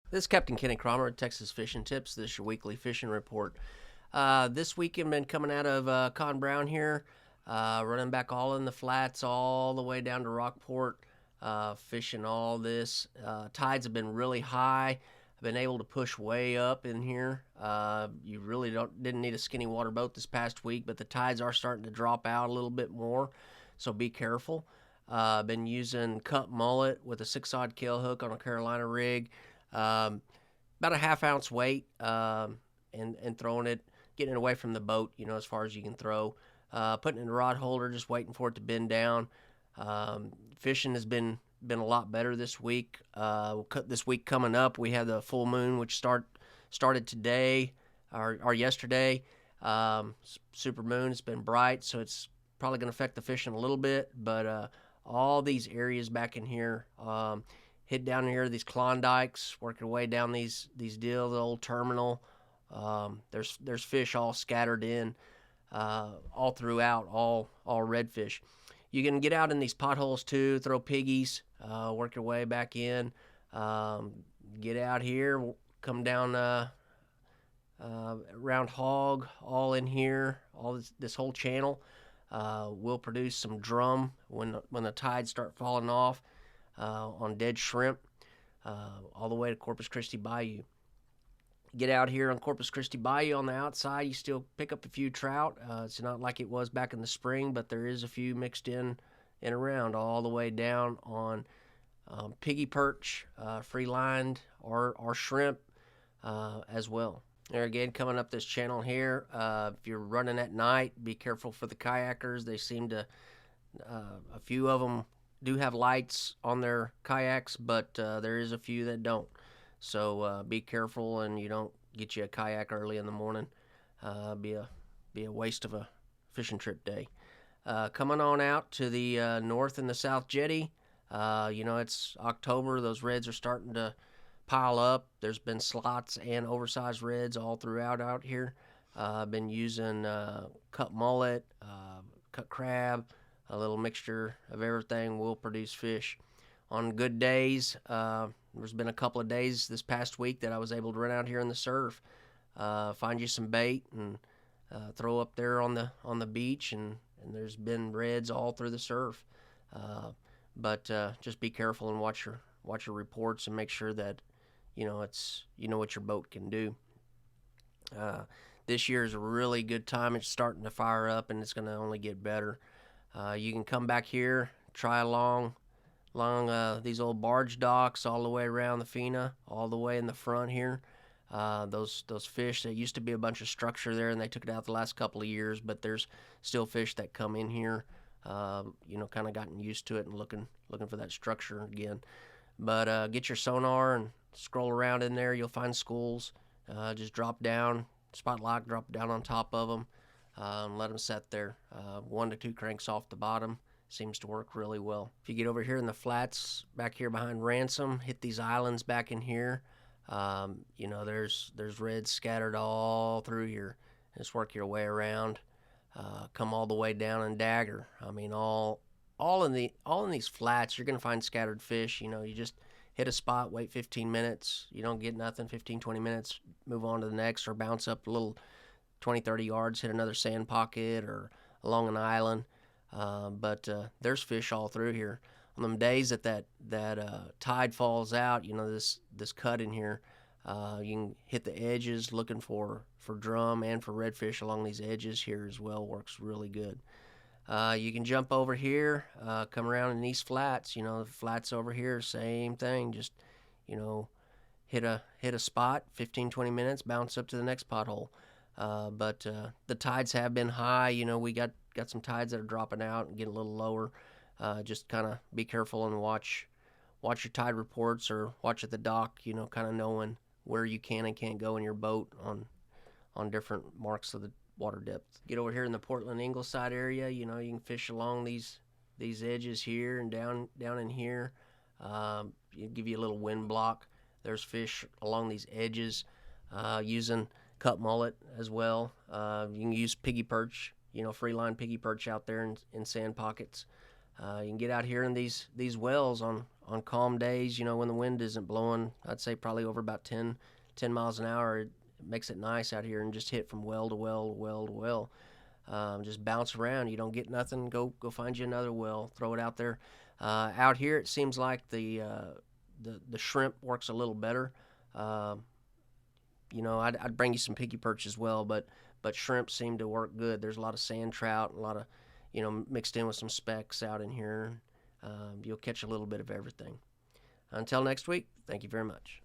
This is Captain Kenny Kramer at Texas Fishing Tips. This is your weekly fishing report. This weekend been coming out of Con Brown here, running back all in the flats, all the way down to Rockport, fishing all this. Tides have been really high. I've been able to push way up in here. You really didn't need a skinny water boat this past week, but the tides are starting to drop out a little bit more, so be careful. Been using cut mullet with a 6-odd kill hook on a Carolina rig. About a half-ounce weight, and throwing it, getting it away from the boat, as far as you can throw. Putting it in a rod holder, just waiting for it to bend down. Fishing has been a lot better this week. This week coming up, we have the full moon, which started today or yesterday. Super moon. It's been bright, so it's probably going to affect the fishing a little bit. But all these areas back in here. Hit down here these Klondikes, working way down these deals, the old terminal. There's fish all scattered in, all throughout, all redfish. You can get out in these potholes too, throw piggies, work your way back in. Get out here, come down around hog, all in here, all this whole channel. Will produce some drum when the tides start falling off. On dead shrimp, all the way to Corpus Christi Bayou. Get out here on Corpus Christi Bayou on the outside, you still pick up a few trout. It's not like it was back in the spring, but there is a few mixed in and around, all the way down on piggy perch, free lined, or shrimp as well. There again, coming up this channel here, if you're running at night, be careful for the kayakers. They seem to, a few of them do have lights on their kayaks, but there is a few that don't. So be careful, and you don't get you a kayak early in the morning. Be a waste of a fishing trip day. Coming on out to the north and the south jetty. It's October. Those reds are starting to pile up. There's been slots and oversized reds all throughout out here. I've been using cut mullet, cut crab. A little mixture of everything will produce fish. On good days, there's been a couple of days this past week that I was able to run out here in the surf, find you some bait, and throw up there on the beach, and there's been reds all through the surf. But just be careful and watch your reports and make sure that it's what your boat can do. This year is a really good time. It's starting to fire up, and it's going to only get better. You can come back here, try along these old barge docks all the way around the Fina, all the way in the front here. Those fish, that used to be a bunch of structure there, and they took it out the last couple of years, but there's still fish that come in here, kind of gotten used to it and looking for that structure again. But get your sonar and scroll around in there. You'll find schools. Just drop down, spot lock, drop down on top of them. Let them set there. 1 to 2 cranks off the bottom seems to work really well. If you get over here in the flats back here behind Ransom, hit these islands back in here. There's reds scattered all through here. Just work your way around. Come all the way down in Dagger. I mean, all in these flats, you're gonna find scattered fish. You just hit a spot, wait 15 minutes. You don't get nothing. 15-20 minutes, move on to the next, or bounce up a little 20-30 yards, hit another sand pocket or along an island. But there's fish all through here. On them days that tide falls out, this cut in here, you can hit the edges looking for drum and for redfish along these edges here as well. Works really good. You can jump over here, come around in these flats. The flats over here, same thing. Just hit a spot, 15-20 minutes, bounce up to the next pothole. But the tides have been high. We got some tides that are dropping out and getting a little lower. Just kind of be careful and watch your tide reports, or watch at the dock, kind of knowing where you can and can't go in your boat on different marks of the water depth. Get over here in the Portland Ingleside area, you can fish along these edges here and down in here. Give you a little wind block. There's fish along these edges, using cut mullet as well. You can use piggy perch, free line piggy perch out there in sand pockets. You can get out here in these wells on On calm days, when the wind isn't blowing, I'd say probably over about 10 miles an hour, it makes it nice out here, and just hit from well to well to well to well. Just bounce around. You don't get nothing, go find you another well, throw it out there. Out here, it seems like the shrimp works a little better. I'd bring you some picky perch as well, but shrimp seem to work good. There's a lot of sand trout, a lot of, mixed in with some specks out in here. You'll catch a little bit of everything. Until next week, thank you very much.